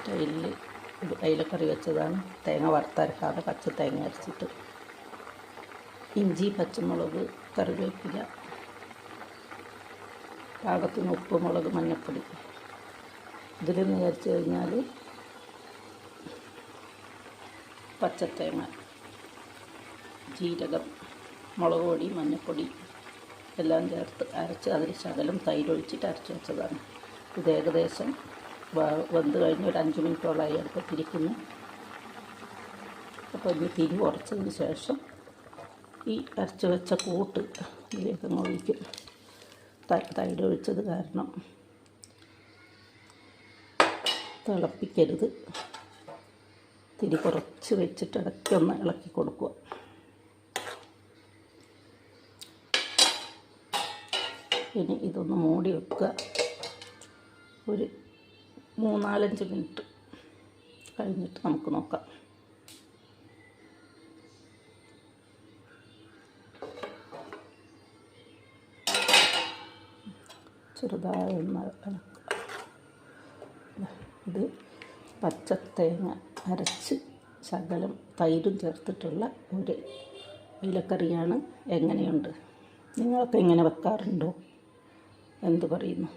സ്റ്റൈലിൽ അയിലക്കറി വെച്ചതാണ്. തേങ്ങ വറുത്തരക്കാതെ പച്ച തേങ്ങ അരച്ചിട്ട്, ഇഞ്ചി, പച്ചമുളക്, കറിവേപ്പില, പാകത്തിന് ഉപ്പ്, മുളക്, മഞ്ഞൾപ്പൊടി. ഇതിലെന്ന് വിചാരിച്ചു കഴിഞ്ഞാൽ പച്ചത്തേങ്ങ, ജീരകം, മുളക് പൊടി, മഞ്ഞൾപ്പൊടി എല്ലാം ചേർത്ത് അരച്ച് അതിൽ ശകലം തൈരൊഴിച്ചിട്ട് അരച്ച് വെച്ചതാണ്. ഇത് ഏകദേശം വെന്ത് കഴിഞ്ഞ് ഒരു 5 മിനിറ്റോളമായി അടുപ്പത്തിരിക്കുന്നു. അപ്പോൾ ഇനി തിരി കുറച്ചതിന് ശേഷം ഈ അരച്ച് വെച്ച കൂട്ട് ഇതിലേക്ക് ഒഴിക്കും. തൈരൊഴിച്ചത് കാരണം തിളപ്പിക്കരുത്. തിരി കുറച്ച് വെച്ചിട്ട് ഇടയ്ക്കൊന്ന് ഇളക്കി കൊടുക്കുക. ഇനി ഇതൊന്ന് മൂടി വെക്കുക. ഒരു 3-4 മിനിറ്റ് കഴിഞ്ഞിട്ട് നമുക്ക് നോക്കാം. ചെറുതായി ഒന്ന് ഇളക്കുക. ഇത് പച്ചത്തേങ്ങ അരച്ച് ശകലം തൈരും ചേർത്തിട്ടുള്ള ഒരു അയിലക്കറിയാണ്. എങ്ങനെയുണ്ട്? നിങ്ങളൊക്കെ ഇങ്ങനെ വെക്കാറുണ്ടോ? എന്ത് പറയുന്നു?